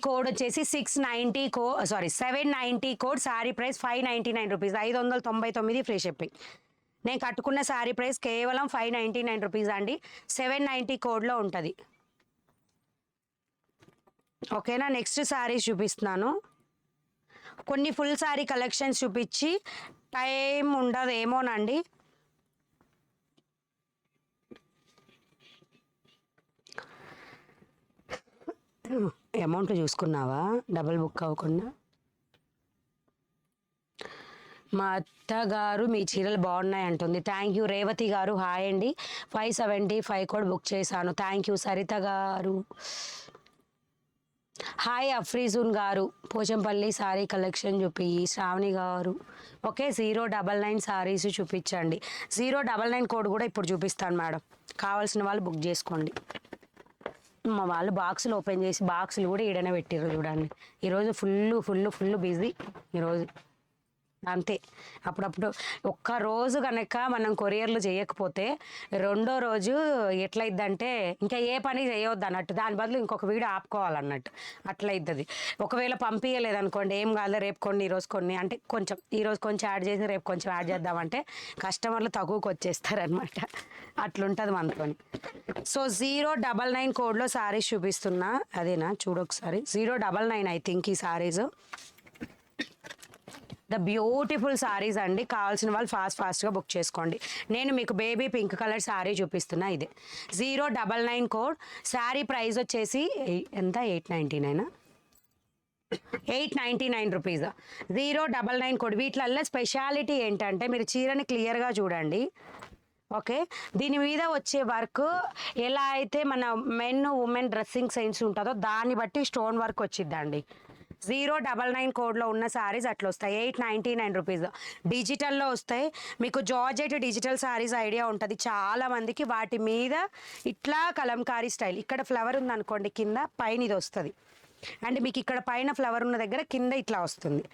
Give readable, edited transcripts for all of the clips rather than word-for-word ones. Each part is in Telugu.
కోడ్ వచ్చేసి 690 790 code. Sari price 599 rupees, 599 free shipping. నేను కట్టుకున్న శారీ ప్రైస్ కేవలం 599 రూపీస్ అండి. 790 కోడ్లో ఉంటుంది. ఓకేనా. నెక్స్ట్ శారీస్ చూపిస్తున్నాను. కొన్ని ఫుల్ శారీ కలెక్షన్స్ చూపించి టైం ఉండదు ఏమోనండి. అమౌంట్ చూసుకున్నావా డబుల్ బుక్ అవ్వకుండా? మా అత్తగారు మీ చీరలు బాగున్నాయి అంటుంది. Thank you. రేవతి గారు హాయ్ అండి. 575 కోడ్ బుక్ చేశాను. Thank you. సరిత గారు హాయ్. అఫ్రీజున్ గారు పోచంపల్లి సారీ కలెక్షన్ చూపి. శ్రావణి గారు ఓకే. 099 సారీస్ చూపించండి. 099 కోడ్ కూడా ఇప్పుడు చూపిస్తాను మేడం. కావాల్సిన వాళ్ళు బుక్ చేసుకోండి. మా వాళ్ళు బాక్సులు ఓపెన్ చేసి బాక్సులు కూడా ఈడనే పెట్టారు చూడండి. ఈరోజు ఫుల్ బిజీ ఈరోజు. అంతే. అప్పుడప్పుడు ఒక్కరోజు కనుక మనం కొరియర్లు చేయకపోతే రెండో రోజు ఎట్లయిద్దంటే ఇంకా ఏ పని చేయవద్దు అన్నట్టు, దాని బదులు ఇంకొక వీడియో ఆపుకోవాలన్నట్టు అట్లయిద్ది. ఒకవేళ పంపించలేదనుకోండి ఏం కాదు, రేపు కొన్ని ఈరోజు కొన్ని అంటే కొంచెం ఈరోజు కొంచెం యాడ్ చేసి రేపు కొంచెం యాడ్ చేద్దామంటే కస్టమర్లు తక్కువకి వచ్చేస్తారనమాట. అట్లుంటుంది మనతోని. సో 099 కోడ్లో శారీస్ చూపిస్తున్నా. అదేనా చూడొకసారి. 099 ఐ థింక్ ఈ శారీస్. ద బ్యూటిఫుల్ శారీస్ అండి. కావాల్సిన వాళ్ళు ఫాస్ట్గా బుక్ చేసుకోండి. నేను మీకు బేబీ పింక్ కలర్ శారీ చూపిస్తున్నా. ఇదే 099 కోడ్. శారీ ప్రైస్ వచ్చేసి ఎంత? 899 899 రూపీస్. 099 కోడ్. వీటిలల్లో స్పెషాలిటీ ఏంటంటే మీరు చీరని క్లియర్గా చూడండి. ఓకే. దీని మీద వచ్చే వర్క్ ఎలా అయితే మన మెన్ ఉమెన్ డ్రెస్సింగ్ సెన్స్ ఉంటుందో దాన్ని బట్టి స్టోన్ వర్క్ వచ్చిద్దండి. 099 కోడ్లో ఉన్న శారీస్ అట్లా వస్తాయి. 899 రూపీస్. డిజిటల్లో వస్తాయి. మీకు జార్జెట్ డిజిటల్ శారీస్ ఐడియా ఉంటుంది చాలా మందికి. వాటి మీద ఇట్లా కలంకారీ స్టైల్, ఇక్కడ ఫ్లవర్ ఉందనుకోండి కింద, పైన ఇది వస్తుంది. అండ్ మీకు ఇక్కడ పైన ఫ్లవర్ ఉన్న దగ్గర కింద ఇట్లా వస్తుంది.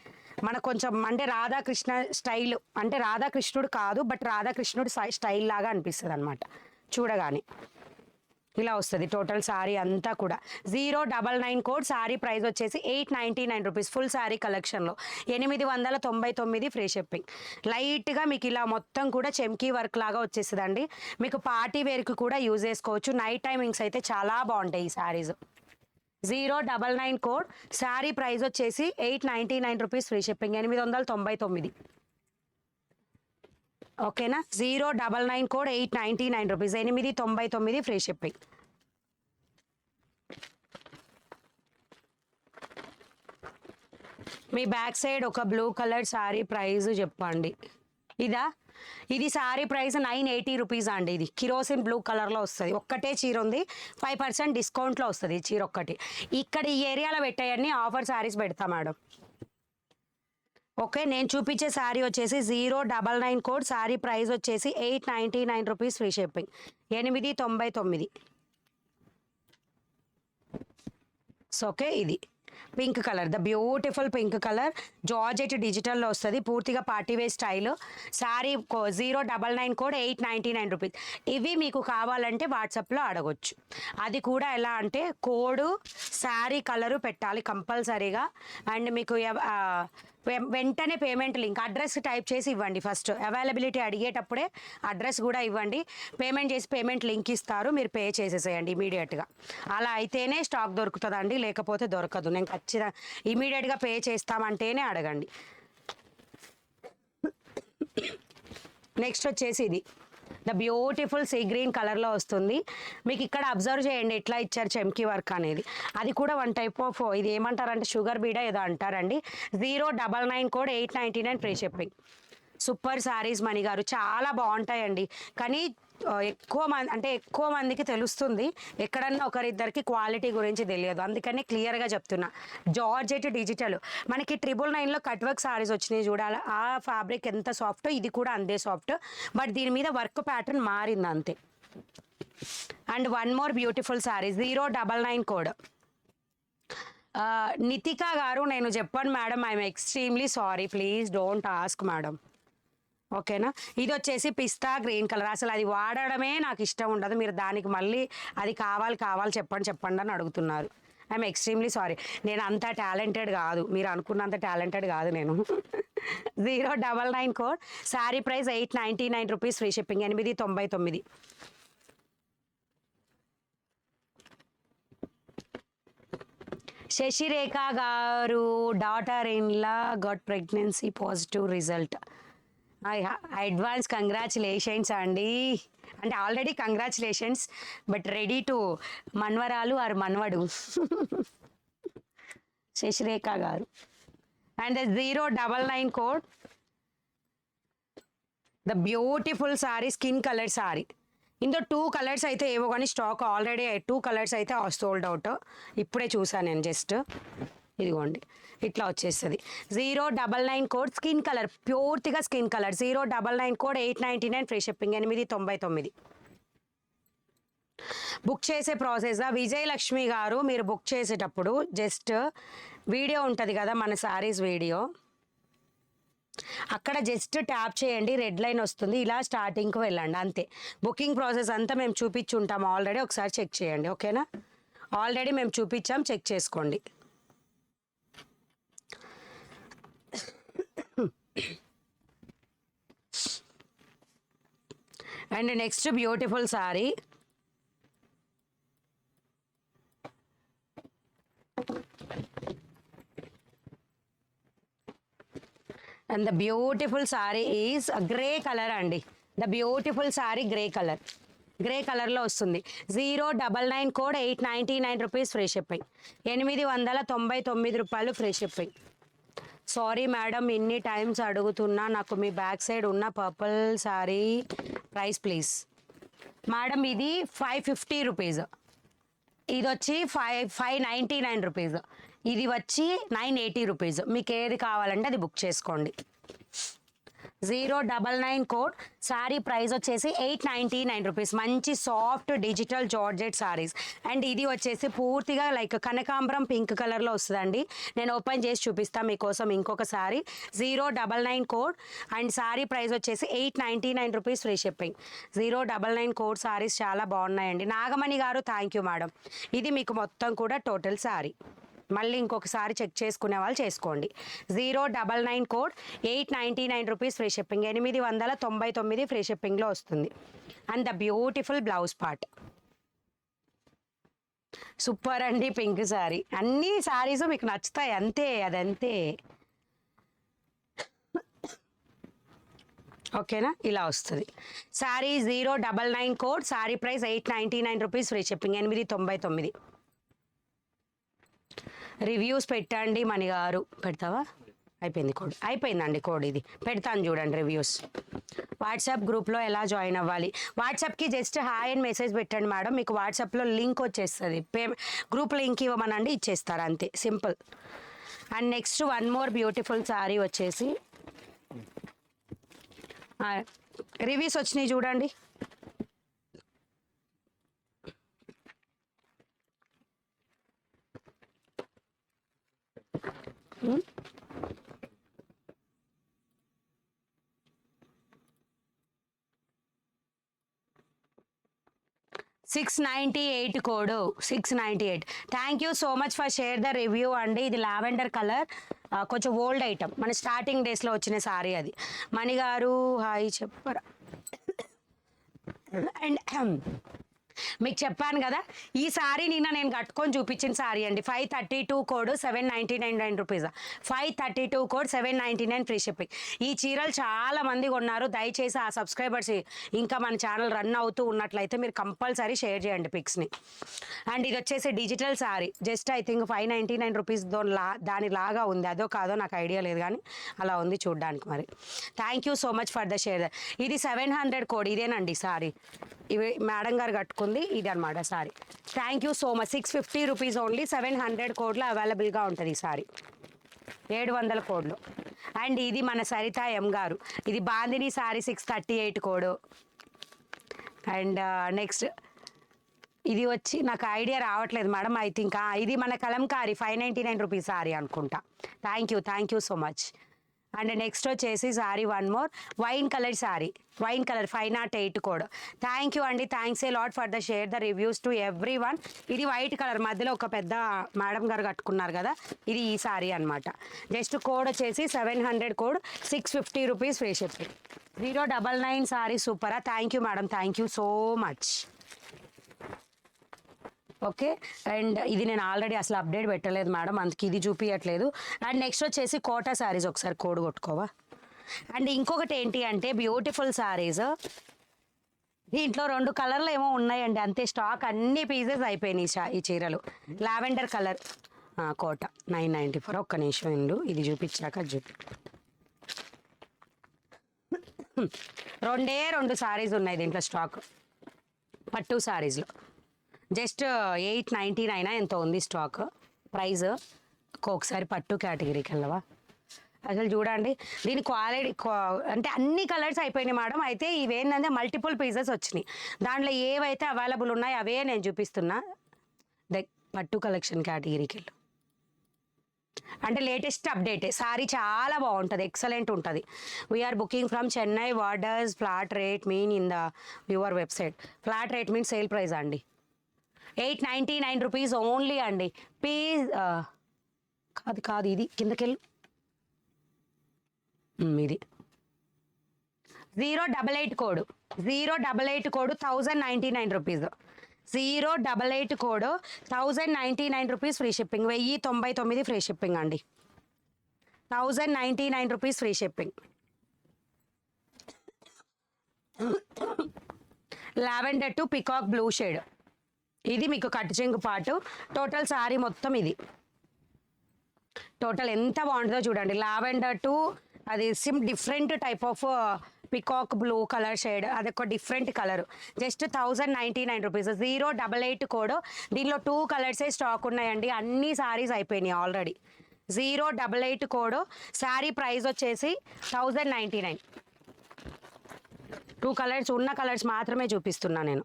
మన కొంచెం అంటే రాధాకృష్ణ స్టైల్, అంటే రాధాకృష్ణుడు కాదు బట్ రాధాకృష్ణుడు స్టైల్ లాగా అనిపిస్తుంది అనమాట చూడగానే. ఇలా వస్తుంది టోటల్ శారీ అంతా కూడా. 099 కోడ్. శారీ ప్రైస్ వచ్చేసి 899 రూపీస్. ఫుల్ శారీ కలెక్షన్లో 899 ఫ్రీ షిప్పింగ్. లైట్గా మీకు ఇలా మొత్తం కూడా చెమ్కీ వర్క్ లాగా వచ్చేస్తుందండి. మీకు పార్టీ వేర్కి కూడా యూజ్ చేసుకోవచ్చు. నైట్ టైమింగ్స్ అయితే చాలా బాగుంటాయి ఈ శారీస్. 099 కోడ్. శారీ ప్రైస్ వచ్చేసి 899 రూపీస్ ఫ్రీ షిప్పింగ్. 899. ఓకేనా. 099 కోడ్ 899 రూపీస్. 899 free shipping. మీ బ్యాక్ సైడ్ ఒక బ్లూ కలర్ శారీ ప్రైస్ చెప్పండి. ఇది శారీ ప్రైస్ 980 రూపీస్ అండి. ఇది కిరోసిన్ బ్లూ కలర్లో వస్తుంది. ఒక్కటే చీర ఉంది, 5% డిస్కౌంట్లో వస్తుంది ఈ చీర ఒక్కటి. ఇక్కడ ఈ ఏరియాలో పెట్టేయన్ని ఆఫర్ శారీస్ పెడతా మేడం. ఓకే. నేను చూపించే శారీ వచ్చేసి 099 కోడ్. శారీ ప్రైస్ వచ్చేసి 899 rupees free shipping. 899. So okay. ఇది pink colour, the beautiful pink colour. Georgette డిజిటల్లో వస్తుంది. పూర్తిగా party wear style. Sari 099 code 899 rupees. ఇవి మీకు కావాలంటే వాట్సాప్లో అడగొచ్చు. అది కూడా ఎలా అంటే కోడు శారీ కలరు పెట్టాలి కంపల్సరీగా. అండ్ మీకు వెంటనే పేమెంట్ లింక్, అడ్రస్ టైప్ చేసి ఇవ్వండి. ఫస్ట్ అవైలబిలిటీ అడిగేటప్పుడే అడ్రస్ కూడా ఇవ్వండి. పేమెంట్ చేసి పేమెంట్ లింక్ ఇస్తారు, మీరు పే చేసేసేయండి ఇమీడియట్గా. అలా అయితేనే స్టాక్ దొరుకుతుందండి, లేకపోతే దొరకదు. నేను ఖచ్చితంగా ఇమీడియట్గా పే చేస్తామంటేనే అడగండి. నెక్స్ట్ వచ్చేసి ఇది ద బ్యూటిఫుల్ సీ గ్రీన్ కలర్లో వస్తుంది. మీకు ఇక్కడ అబ్జర్వ్ చేయండి ఎట్లా ఇచ్చారు చెమ్కీ వర్క్ అనేది. అది కూడా వన్ టైప్ ఆఫ్ ఇది ఏమంటారంటే షుగర్ బీడా ఏదో అంటారండి. 099 code 899 free shipping. Super saris Mani గారు, చాలా బాగుంటాయండి. కానీ ఎక్కువ మందికి తెలుస్తుంది, ఎక్కడన్నా ఒకరిద్దరికి క్వాలిటీ గురించి తెలియదు. అందుకనే క్లియర్గా చెప్తున్నా. జార్జెట్ డిజిటల్ మనకి 999లో కట్ వర్క్ శారీస్ వచ్చినాయి చూడాలి. ఆ ఫ్యాబ్రిక్ ఎంత సాఫ్ట్, ఇది కూడా అంతే సాఫ్ట్. బట్ దీని మీద వర్క్ ప్యాటర్న్ మారింది అంతే. And one more beautiful sari 099 code. Nitika గారు నేను చెప్పాను madam, I'm extremely sorry, please don't ask madam. ఓకేనా. ఇది వచ్చేసి పిస్తా గ్రీన్ కలర్. అసలు అది వాడడమే నాకు ఇష్టం ఉండదు. మీరు దానికి మళ్ళీ అది కావాలి చెప్పండి అని అడుగుతున్నారు. ఐఎమ్ ఎక్స్ట్రీమ్లీ సారీ, నేను అంత టాలెంటెడ్ కాదు, మీరు అనుకున్నంత టాలెంటెడ్ కాదు నేను. 099 code, sari price 899 rupees, free shipping, 899. Sasirekha గారు, daughter in law got pregnancy, positive result. Advance congratulations అండి, అంటే already congratulations, but ready to మన్వరాలు ఆర్ మన్వడు. శశిరేఖ గారు. And 099 code, the beautiful sari, skin colour sari. ఇందులో 2 కలర్స్ అయితే ఏవో కానీ స్టాక్ ఆల్రెడీ 2 కలర్స్ అయితే సోల్డ్ అవుట్. ఇప్పుడే చూసాను నేను జస్ట్. ఇదిగోండి ఇట్లా వచ్చేస్తుంది. 099 కోడ్, స్కిన్ కలర్, ప్యూర్తిగా skin colour. 099 code, 899, free shipping, 899. Book చేసే ప్రాసెస్, విజయలక్ష్మి గారు, మీరు బుక్ చేసేటప్పుడు జస్ట్ వీడియో ఉంటుంది కదా మన శారీస్ వీడియో, అక్కడ జస్ట్ ట్యాప్ చేయండి, రెడ్ లైన్ వస్తుంది, ఇలా స్టార్టింగ్కి వెళ్ళండి అంతే. బుకింగ్ ప్రాసెస్ అంతా మేము చూపించుంటాం ఆల్రెడీ, ఒకసారి చెక్ చేయండి ఓకేనా. ఆల్రెడీ మేము చూపించాం, చెక్ చేసుకోండి. And next beautiful sari, and the beautiful sari is grey colour అండి. The beautiful sari grey colour, grey కలర్లో వస్తుంది. 099 కోడ్, 899 రూపీస్, ఫ్రీ షిప్పింగ్, 899 రూపాయలు, ఫ్రీ షిప్పింగ్. సారీ మేడం, ఇన్ని టైమ్స్ అడుగుతున్నా, నాకు మీ బ్యాక్ సైడ్ ఉన్న purple sorry price please. Madam ఇది 550 రూపీస్, ఇది వచ్చి 599 రూపీస్, ఇది వచ్చి 980 రూపీస్. మీకు ఏది కావాలంటే అది బుక్ చేసుకోండి. 099 కోడ్, సారీ ప్రైస్ వచ్చేసి 899 రూపీస్. మంచి soft digital georgette saris. And ఇది వచ్చేసి పూర్తిగా లైక్ కనకాంబరం పింక్ కలర్లో వస్తుందండి. నేను ఓపెన్ చేసి చూపిస్తాను మీకోసం ఇంకొక sorry. 099 code, and sorry price వచ్చేసి 899 rupees, free shipping. 099 code saris చాలా బాగున్నాయండి. నాగమణి గారు, థ్యాంక్ యూ మేడం. ఇది మీకు మొత్తం కూడా టోటల్ సారీ. మళ్ళీ ఇంకొకసారి చెక్ చేసుకునే వాళ్ళు చేసుకోండి. 099 code, 899 rupees, free shipping, 899 free షిప్పింగ్లో వస్తుంది. And the beautiful blouse part, super అండి. పింక్ సారీ, అన్ని సారీస్ మీకు నచ్చుతాయి అంతే, అదంతే ఓకేనా. ఇలా వస్తుంది sari. 099 code, sari price 899 rupees, free shipping, 899. Reviews పెట్టండి మణిగారు. పెడతావా? అయిపోయింది కోడ్, అయిపోయిందండి కోడ్. ఇది పెడతాను చూడండి రివ్యూస్. వాట్సాప్ గ్రూప్లో ఎలా జాయిన్ అవ్వాలి? వాట్సాప్కి జస్ట్ హాయ్ అని మెసేజ్ పెట్టండి మేడం, మీకు వాట్సాప్లో లింక్ వచ్చేస్తుంది. గ్రూప్ లింక్ ఇవ్వమనండి, ఇచ్చేస్తారు అంతే, simple. And next one more beautiful sorry వచ్చేసి రివ్యూస్ వచ్చినాయి చూడండి. Hmm? 698 code, 698. Thank you so much for share the review అండి. ఇది లావెండర్ కలర్, కొంచెం ఓల్డ్ ఐటమ్, మన స్టార్టింగ్ డేస్లో వచ్చిన సారీ అది. మణిగారు హాయ్ చెప్పరా. అండ్ మీకు చెప్పాను కదా, ఈ సారీ నిన్న నేను కట్టుకొని చూపించిన సారీ అండి. 532 code, 799 rupees. 532 code, 799 free shipping. ఈ చీరలు చాలా మంది కొన్నారు. దయచేసి ఆ సబ్స్క్రైబర్స్ ఇంకా మన ఛానల్ రన్ అవుతూ ఉన్నట్లయితే మీరు కంపల్సరీ షేర్ చేయండి పిక్స్ని. అండ్ ఇది వచ్చేసి digital sorry, just I think 599 rupees దానిలాగా ఉంది, అదో కాదో నాకు ఐడియా లేదు కానీ అలా ఉంది చూడడానికి. మరి thank you so much for the share. ఇది 700 కోడ్, ఇదేనండి సారీ. ఇవి మేడం గారు కట్టుకుంది, ఇది అనమాట sorry. Thank you so much. 650 rupees only, 700 కోడ్లో అవైలబుల్గా ఉంటుంది ఈ సారీ, 700 కోడ్లో. అండ్ ఇది మన సరిత ఎం గారు, ఇది bandhani sorry, 638 code. And next ఇది వచ్చి నాకు ఐడియా రావట్లేదు మేడం, ఐ థింక్ ఇది మన కలంకారీ 599 రూపీస్ సారీ అనుకుంటా. Thank you so much. And next వచ్చేసి sari one more wine colour sari, wine colour 508 code. Thank you అండి, thanks a lot for the share the reviews to everyone. ఇది వైట్ కలర్ మధ్యలో ఒక పెద్ద మేడం గారు కట్టుకున్నారు కదా, ఇది ఈ సారీ అనమాట. జస్ట్ కోడ్ వచ్చేసి 700 code, 650 rupees free shipping. 099 sari సూపరా, thank you madam, thank you so much. Okay, and ఇది నేను ఆల్రెడీ అసలు అప్డేట్ పెట్టలేదు మేడం, అందుకే ఇది చూపించట్లేదు. అండ్ నెక్స్ట్ వచ్చేసి కోటా శారీస్, ఒకసారి కోడ్ కొట్టుకోవా. అండ్ ఇంకొకటి ఏంటి అంటే బ్యూటిఫుల్ శారీస్, దీంట్లో 2 కలర్లు ఏమో ఉన్నాయండి అంతే, స్టాక్ అన్ని పీసెస్ అయిపోయినాయి ఈ చీరలు. లావెండర్ కలర్ కోట 994. ఒక్క నిమిషం ఇండు, ఇది చూపించాక రెండే 2 శారీస్ ఉన్నాయి దీంట్లో స్టాక్, పట్టు శారీస్లో. జస్ట్ 899 ఎంతో ఉంది స్టాక్ ప్రైస్. ఒకసారి పట్టు కేటగిరీకి వెళ్ళవా, అసలు చూడండి దీని క్వాలిటీ అంటే అన్ని కలర్స్ అయిపోయినాయి మేడం. అయితే ఇవేంటంటే మల్టిపుల్ పీసెస్ వచ్చినాయి, దాంట్లో ఏవైతే అవైలబుల్ ఉన్నాయో అవే నేను చూపిస్తున్నా. పట్టు కలెక్షన్ కేటగిరీకి వెళ్ళు, అంటే లేటెస్ట్ అప్డేటే. సారీ చాలా బాగుంటుంది, ఎక్సలెంట్ ఉంటుంది. We are booking from Chennai. What does flat rate mean in the your website? Flat rate mean sale price అండి, 899 రూపీస్ ఓన్లీ అండి. కాదు ఇది కిందకెళ్ళు, ఇది 088 code, 088 code 1099 rupees. 088 code 1099 rupees free shipping. 1099 free shipping అండి, 1099 rupees free shipping. Lavender to peacock blue shade, ఇది మీకు కట్ చెంగు పాటు. టోటల్ సారీ మొత్తం ఇది టోటల్ ఎంత బాగుంటుందో చూడండి. లావెండర్ టు అది different type of peacock blue colour shade, అదొక different colour. Just 1099 rupees. 088 code. దీనిలో 2 కలర్సే స్టాక్ ఉన్నాయండి, అన్ని సారీస్ అయిపోయినాయి ఆల్రెడీ. 088 కోడ్. శారీ ప్రైస్ వచ్చేసి 1099. 2 కలర్స్ ఉన్న కలర్స్ మాత్రమే చూపిస్తున్నా నేను.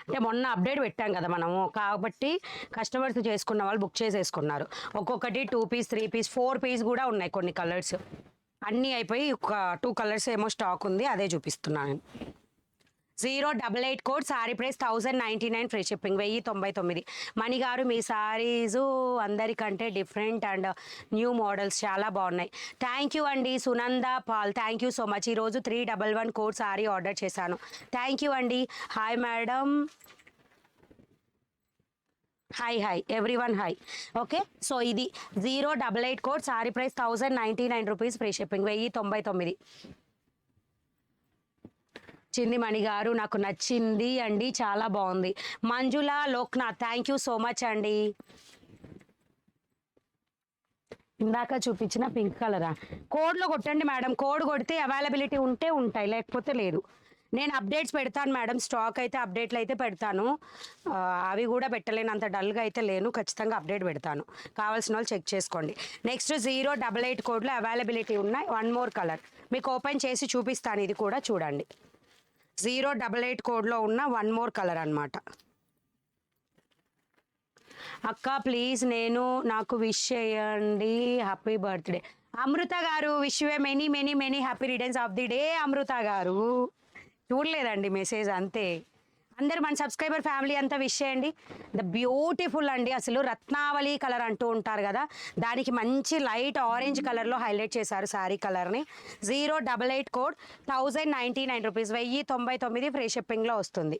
అంటే మొన్న అప్డేట్ పెట్టాం కదా మనము, కాబట్టి కస్టమర్స్ చేసుకున్న వాళ్ళు బుక్ చేసేసుకున్నారు. ఒక్కొక్కటి 2 పీస్ 3 పీస్ 4 పీస్ కూడా ఉన్నాయి కొన్ని కలర్స్. అన్నీ అయిపోయి ఒక 2 కలర్స్ ఏమో స్టాక్ ఉంది, అదే చూపిస్తున్నాను. 088 code. Sari price 1099 free shipping. 1099. మణి గారు మీ సారీసు అందరికంటే డిఫరెంట్ అండ్ న్యూ మోడల్స్ చాలా బాగున్నాయి. థ్యాంక్ యూ అండి Sunanda Pal, thank you so much. ఈరోజు 311 కోడ్ సారీ ఆర్డర్ చేశాను, థ్యాంక్ యూ అండి. Hi madam, hi everyone hi. Okay, so ఇది 088 code. Sari price 1099 rupees free shipping. 1099. చింది మణి గారు నాకు నచ్చింది అండి, చాలా బాగుంది. Manjula Loknath, thank you so much అండి. ఇందాక చూపించిన పింక్ కలరా, కోడ్లో కొట్టండి మేడం, కోడ్ కొడితే అవైలబిలిటీ ఉంటే ఉంటాయి, లేకపోతే లేదు. నేను అప్డేట్స్ పెడతాను మేడం, స్టాక్ అయితే అప్డేట్లు అయితే పెడతాను. అవి కూడా పెట్టలేను, అంత డల్గా అయితే లేను, ఖచ్చితంగా అప్డేట్ పెడతాను. కావాల్సిన వాళ్ళు చెక్ చేసుకోండి. నెక్స్ట్ 088 కోడ్లో అవైలబిలిటీ ఉన్నాయి. 1 మోర్ కలర్ మీకు ఓపెన్ చేసి చూపిస్తాను, ఇది కూడా చూడండి. 088 కోడ్లో ఉన్న 1 మోర్ కలర్ అనమాట. అక్క ప్లీజ్ నాకు విష్ చేయండి, హ్యాపీ బర్త్డే. అమృత గారు wish you many many many happy returns of the day. Amrutha గారు చూడలేదండి మెసేజ్, అంతే. అందరు మన సబ్స్క్రైబర్ ఫ్యామిలీ అంతా విష్ చేయండి. ద బ్యూటిఫుల్ అండి, అసలు రత్నావళి కలర్ అంటూ ఉంటారు కదా, దానికి మంచి లైట్ ఆరెంజ్ కలర్లో హైలైట్ చేశారు శారీ కలర్ని. 088 కోడ్ 1099 రూపీస్. 1099 ఫ్రీ షిప్పింగ్లో వస్తుంది.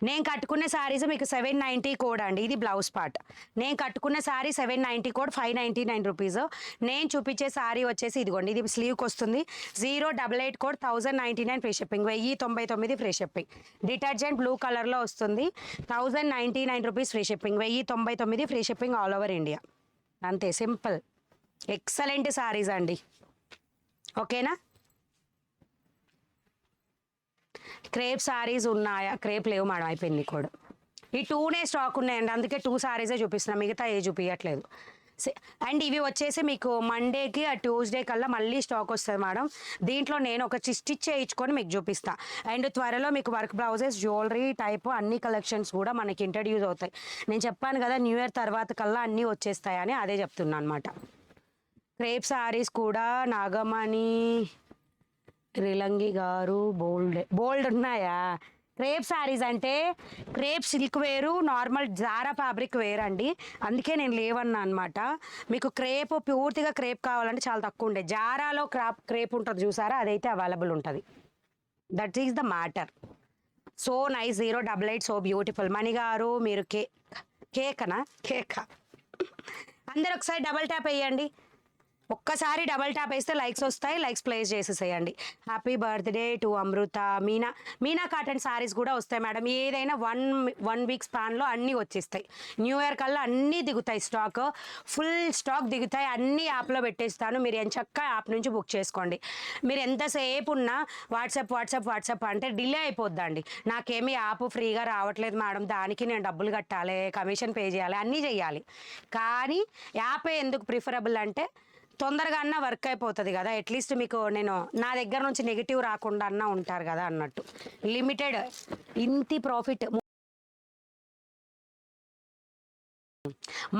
నేను కట్టుకున్న శారీస్ మీకు 790 కోడ్ అండి, ఇది బ్లౌజ్ పార్ట్. నేను కట్టుకున్న శారీ 790 కోడ్ 599 రూపీస్. నేను చూపించే శారీ వచ్చేసి ఇదిగోండి, ఇది స్లీవ్కి వస్తుంది. 088 code 1099 free shipping. 1099 free shipping. Detergent blue కలర్లో వస్తుంది. 1099 rupees free shipping. 1099 free shipping all over India. అంతే సింపుల్. ఎక్సలెంట్ శారీస్ అండి, ఓకేనా. క్రేప్ శారీస్ ఉన్నాయా? క్రేప్ లేవు మేడం, అయిపోయింది కూడా. ఈ 2నే స్టాక్ ఉన్నాయండి, అందుకే 2 శారీసే చూపిస్తున్నా, మిగతా ఏ చూపించట్లేదు. అండ్ ఇవి వచ్చేసి మీకు మండేకి ట్యూస్డే కల్లా మళ్ళీ స్టాక్ వస్తుంది మేడం. దీంట్లో నేను ఒక స్టిచ్ చేయించుకొని మీకు చూపిస్తాను. అండ్ త్వరలో మీకు వర్క్ బ్లౌజెస్, జ్యువెలరీ టైప్ అన్ని కలెక్షన్స్ కూడా మనకి ఇంట్రడ్యూస్ అవుతాయి. నేను చెప్పాను కదా న్యూ ఇయర్ తర్వాత కల్లా అన్నీ వచ్చేస్తాయని, అదే చెప్తున్నాను అనమాట. క్రేప్ సారీస్ కూడా నాగమణి రిలంగి గారు బోల్డ్ ఉన్నాయా? క్రేప్ శారీస్ అంటే క్రేప్ సిల్క్ వేరు, నార్మల్ జారా ఫ్యాబ్రిక్ వేరండి. అందుకే నేను లేవన్నా అనమాట. మీకు క్రేప్ పూర్తిగా క్రేప్ కావాలంటే చాలా తక్కువ ఉండే. జారాలో క్రేప్ ఉంటుంది చూసారా, అదైతే అవైలబుల్ ఉంటుంది. That is the matter. So nice 088, so beautiful. మణిగారు మీరు కేకనా? అందరు ఒకసారి డబల్ ట్యాప్ వేయండి. ఒక్కసారి డబల్ ట్యాప్ వేస్తే లైక్స్ వస్తాయి, లైక్స్ ప్లేస్ చేసేసేయండి. Happy birthday to Amrutha. Meena cotton saris కూడా వస్తాయి మేడం. ఏదైనా వన్ వీక్ స్పాన్లో అన్నీ వచ్చేస్తాయి. న్యూ ఇయర్ కల్లా అన్నీ దిగుతాయి, స్టాక్ ఫుల్ స్టాక్ దిగుతాయి. అన్నీ యాప్లో పెట్టేస్తాను, మీరు ఎంచక్కా యాప్ నుంచి బుక్ చేసుకోండి. మీరు ఎంతసేపు ఉన్నా వాట్సాప్ అంటే డిలే అయిపోద్దండి. నాకేమీ యాప్ ఫ్రీగా రావట్లేదు మేడం, దానికి నేను డబ్బులు కట్టాలి, కమిషన్ పే చేయాలి, అన్నీ చేయాలి. కానీ యాపే ఎందుకు ప్రిఫరబుల్ అంటే తొందరగా అన్నా వర్క్ అయిపోతుంది కదా. అట్లీస్ట్ మీకు నేను నా దగ్గర నుంచి నెగిటివ్ రాకుండా అన్నా ఉంటారు కదా అన్నట్టు. లిమిటెడ్ ఇంటి ప్రాఫిట్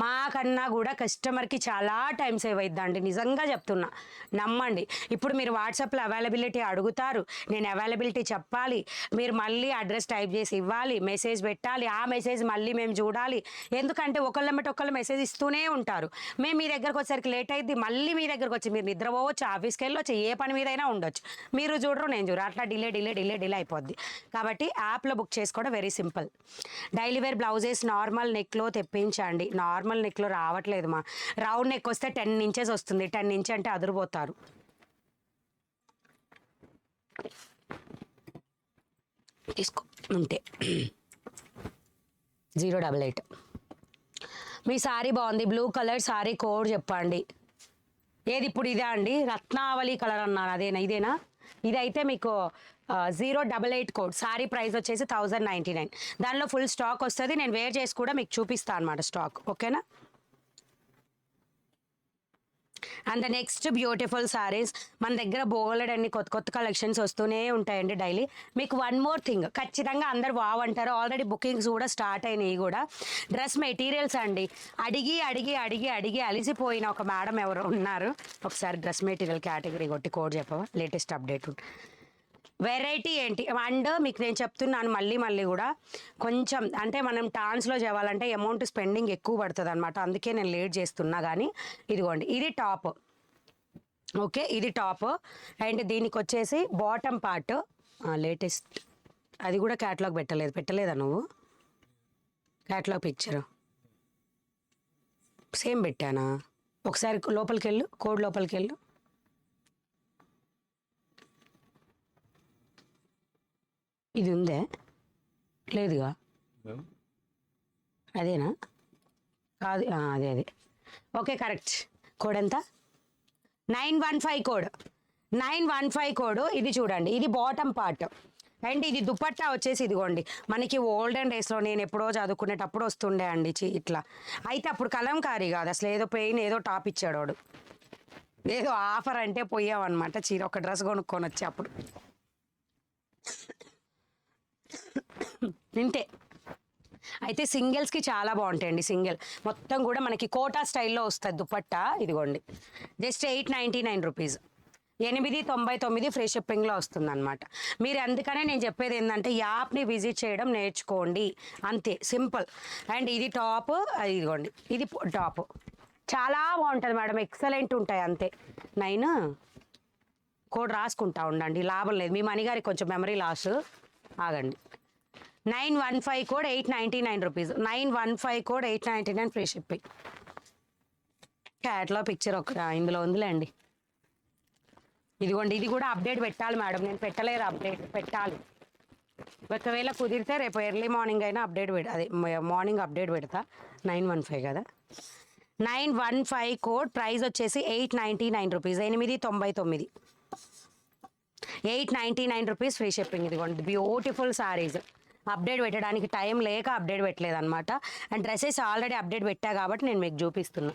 మాకన్నా కూడా కస్టమర్కి చాలా టైం సేవ్ అవుతుందండి, నిజంగా చెప్తున్నా, నమ్మండి. ఇప్పుడు మీరు వాట్సాప్లో అవైలబిలిటీ అడుగుతారు, నేను అవైలబిలిటీ చెప్పాలి, మీరు మళ్ళీ అడ్రస్ టైప్ చేసి ఇవ్వాలి, మెసేజ్ పెట్టాలి, ఆ మెసేజ్ మళ్ళీ మేము చూడాలి. ఎందుకంటే ఒకళ్ళు మెసేజ్ ఇస్తూనే ఉంటారు. మేము మీ దగ్గరకు వచ్చేసరికి లేట్ అయింది, మళ్ళీ మీ దగ్గరకు వచ్చి మీరు నిద్రపోవచ్చు, ఆఫీస్కి వెళ్ళొచ్చు, ఏ పని మీదైనా ఉండొచ్చు, మీరు చూడరు నేను చూడరు, అట్లా డిలే అయిపోద్ది. కాబట్టి యాప్లో బుక్ చేసుకోవడం very simple. Daily wear blouses normal నెక్లో తెప్పించండి. నార్మల్ నెక్లో రావట్లేదు మా. రౌండ్ నెక్ వస్తే 10 ఇంచెస్ వస్తుంది. 10 ఇంచ్ అంటే అదిరిపోతారు. తీసుకో ఉంటే 088. మీ సారీ బాగుంది, బ్లూ కలర్ సారీ కోడ్ చెప్పండి. ఏది ఇప్పుడు ఇదే అండి, రత్నావళి కలర్ అన్నాను, ఇదేనా? ఇదైతే మీకు 088 కోడ్. సారీ ప్రైస్ వచ్చేసి 1099. దానిలో ఫుల్ స్టాక్ వస్తుంది. నేను వేర్ చేసి కూడా మీకు చూపిస్తాను అనమాట స్టాక్, ఓకేనా? అండ్ నెక్స్ట్ బ్యూటిఫుల్ సారీస్ మన దగ్గర బోలెడన్ని కొత్త కలెక్షన్స్ వస్తూనే ఉంటాయండి డైలీ. మీకు వన్ మోర్ థింగ్, ఖచ్చితంగా అందరు వావ్ అంటారు, ఆల్రెడీ బుకింగ్స్ కూడా స్టార్ట్ అయినాయి కూడా. డ్రెస్ మెటీరియల్స్ అండి, అడిగి అలిసిపోయిన ఒక మేడం ఎవరు ఉన్నారు. ఒకసారి డ్రెస్ మెటీరియల్ కేటగిరీ కొట్టి కోడ్ చెప్పవా, లేటెస్ట్ అప్డేట్ వెరైటీ ఏంటి. అండ్ మీకు నేను చెప్తున్నాను మళ్ళీ కూడా, కొంచెం అంటే మనం టాన్స్లో చేయాలంటే అమౌంట్ స్పెండింగ్ ఎక్కువ పడుతుంది అనమాట. అందుకే నేను లేట్ చేస్తున్నా. కానీ ఇదిగోండి, ఇది టాప్, ఓకే, ఇది టాప్. అండ్ దీనికి వచ్చేసి బాటమ్ పార్ట్ లేటెస్ట్, అది కూడా క్యాటలాగ్ పెట్టలేదా నువ్వు? క్యాటలాగ్ పిక్చర్ సేమ్ పెట్టానా? ఒకసారి లోపలికి వెళ్ళు, కోడ్ లోపలికి వెళ్ళు. ఇది ఉందే? లేదుగా, అదేనా? కాదు, అదే ఓకే, కరెక్ట్. కోడ్ ఎంత? 915 కోడ్, 915 కోడ్. ఇది చూడండి, ఇది బాటమ్ పార్ట్. అండ్ ఇది దుపట్టా వచ్చేసి ఇదిగోండి, మనకి ఓల్డెన్ డేస్లో నేను ఎప్పుడో చదువుకునేటప్పుడు వస్తుండే అండి ఇట్లా. అయితే అప్పుడు కలంకారీ కాదు అసలు, ఏదో పెయిన్ ఏదో టాప్ ఇచ్చాడు వాడు, ఏదో ఆఫర్ అంటే పోయామన్నమాట. చీర ఒక డ్రెస్ కొనుక్కొని వచ్చి అప్పుడు నింటే. అయితే సింగిల్స్కి చాలా బాగుంటాయండి. సింగిల్ మొత్తం కూడా మనకి కోటా స్టైల్లో వస్తుంది దుపట్టా. ఇదిగోండి, జస్ట్ 899 రూపీస్, 899 ఫ్రీ షిప్పింగ్లో వస్తుంది అనమాట. మీరు అందుకనే నేను చెప్పేది ఏంటంటే యాప్ని విజిట్ చేయడం నేర్చుకోండి, అంతే సింపుల్. అండ్ ఇది టాప్, ఇదిగోండి ఇది టాప్, చాలా బాగుంటుంది మేడం, ఎక్సలెంట్ ఉంటాయి అంతే. 9 కోడ్ రాసుకుంటా ఉండండి, లాభం లేదు, మీ మణిగారికి కొంచెం మెమరీ లాస్, ఆగండి. 915 code 899 rupees, 915 code 899 free shipping. క్యాట్లో పిక్చర్ ఒక ఇందులో ఉందిలేండి. ఇదిగోండి, ఇది కూడా అప్డేట్ పెట్టాలి మేడం, నేను పెట్టలేదు, అప్డేట్ పెట్టాలి. ఒకవేళ కుదిరితే రేపు ఎర్లీ మార్నింగ్ అయినా అప్డేట్ అదే మార్నింగ్ అప్డేట్ పెడతా. 915 కదా, 915 కోడ్. ప్రైస్ వచ్చేసి 899 రూపీస్, 899, 899 రూపీస్ ఫ్రీ షిప్పింగ్. ఇదిగోండి బ్యూటిఫుల్ సారీస్. అప్డేట్ పెట్టడానికి టైం లేక అప్డేట్ పెట్టలేదు అనమాట. అండ్ డ్రెస్సెస్ ఆల్రెడీ అప్డేట్ పెట్టా కాబట్టి నేను మీకు చూపిస్తున్నా.